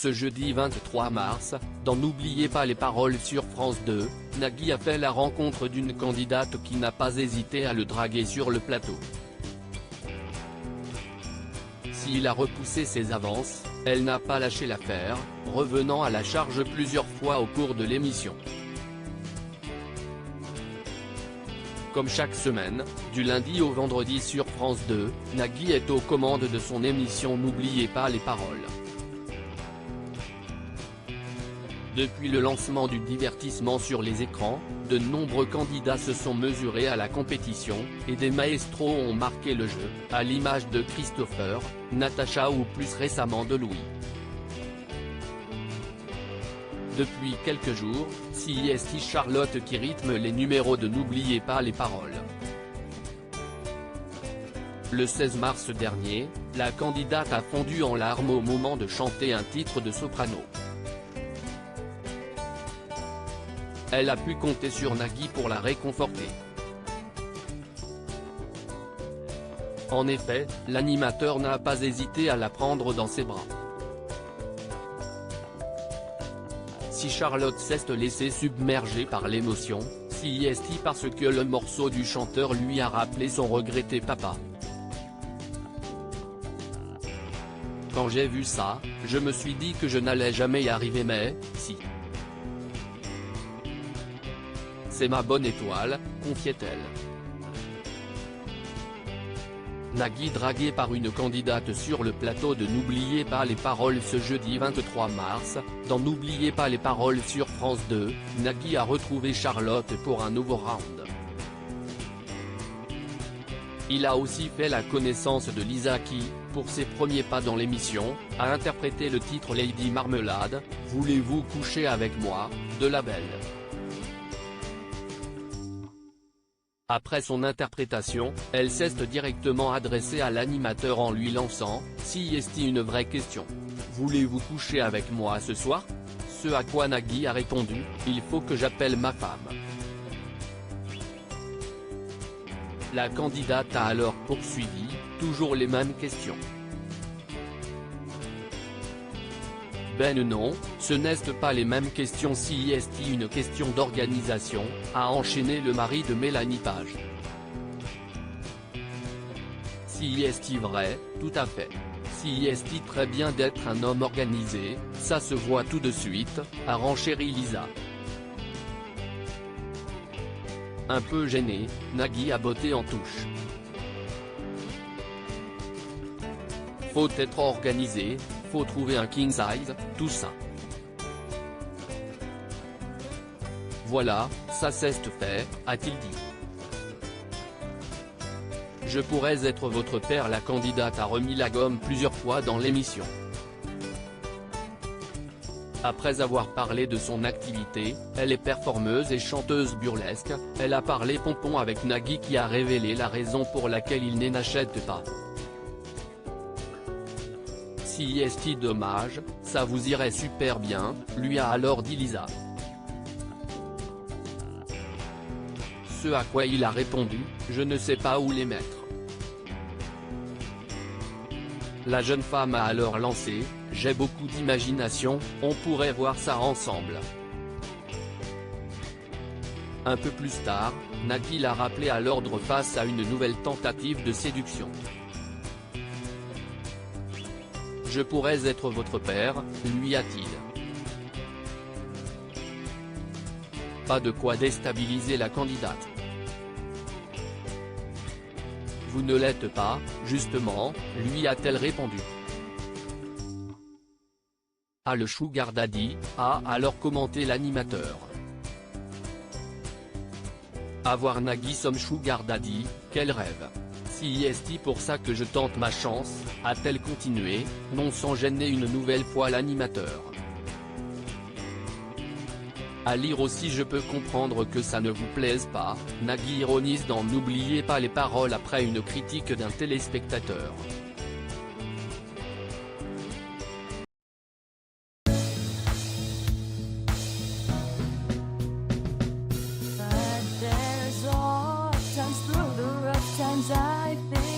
Ce jeudi 23 mars, dans N'oubliez pas les paroles sur France 2, Nagui a fait la rencontre d'une candidate qui n'a pas hésité à le draguer sur le plateau. S'il a repoussé ses avances, elle n'a pas lâché l'affaire, revenant à la charge plusieurs fois au cours de l'émission. Comme chaque semaine, du lundi au vendredi sur France 2, Nagui est aux commandes de son émission N'oubliez pas les paroles. Depuis le lancement du divertissement sur les écrans, de nombreux candidats se sont mesurés à la compétition, et des maestros ont marqué le jeu, à l'image de Christopher, Natacha ou plus récemment de Louis. Depuis quelques jours, c'est Charlotte qui rythme les numéros de N'oubliez pas les paroles. Le 16 mars dernier, la candidate a fondu en larmes au moment de chanter un titre de soprano. Elle a pu compter sur Nagui pour la réconforter. En effet, l'animateur n'a pas hésité à la prendre dans ses bras. Si Charlotte s'est laissée submerger par l'émotion, c'est parce que le morceau du chanteur lui a rappelé son regretté papa. Quand j'ai vu ça, je me suis dit que je n'allais jamais y arriver mais, si. C'est ma bonne étoile, confiait-elle. Nagui dragué par une candidate sur le plateau de N'oubliez pas les paroles ce jeudi 23 mars, dans N'oubliez pas les paroles sur France 2, Nagui a retrouvé Charlotte pour un nouveau round. Il a aussi fait la connaissance de Lisa qui, pour ses premiers pas dans l'émission, a interprété le titre Lady Marmelade, Voulez-vous coucher avec moi, de La Belle. Après son interprétation, elle s'est directement adressée à l'animateur en lui lançant « C'est une vraie question. Voulez-vous coucher avec moi ce soir ?» Ce à quoi Nagui a répondu « Il faut que j'appelle ma femme. » La candidate a alors poursuivi, toujours les mêmes questions. Ben non, ce n'est pas les mêmes questions si est une question d'organisation, a enchaîné le mari de Mélanie Page. Si est vrai, tout à fait. Si est très bien d'être un homme organisé, ça se voit tout de suite, a renchéri Lisa. Un peu gêné, Nagui a botté en touche. Faut être organisé, faut trouver un king size, tout ça. Voilà, ça c'est fait, a-t-il dit. Je pourrais être votre père. La candidate a remis la gomme plusieurs fois dans l'émission. Après avoir parlé de son activité, elle est performeuse et chanteuse burlesque, elle a parlé pompon avec Nagui qui a révélé la raison pour laquelle il n'achète pas. Si est dommage, ça vous irait super bien, lui a alors dit Lisa. Ce à quoi il a répondu, je ne sais pas où les mettre. La jeune femme a alors lancé, j'ai beaucoup d'imagination, on pourrait voir ça ensemble. Un peu plus tard, Nagui l'a rappelé à l'ordre face à une nouvelle tentative de séduction. Je pourrais être votre père, lui a-t-il. Pas de quoi déstabiliser la candidate. Vous ne l'êtes pas, justement, lui a-t-elle répondu. Ah le sugar daddy, a alors commenté l'animateur. Avoir Nagui comme sugar daddy, quel rêve. Si est pour ça que je tente ma chance, a-t-elle continué, non sans gêner une nouvelle fois l'animateur. À lire aussi je peux comprendre que ça ne vous plaise pas, Nagui ironise dans N'oubliez pas les paroles après une critique d'un téléspectateur. But there's all times through the rough times I think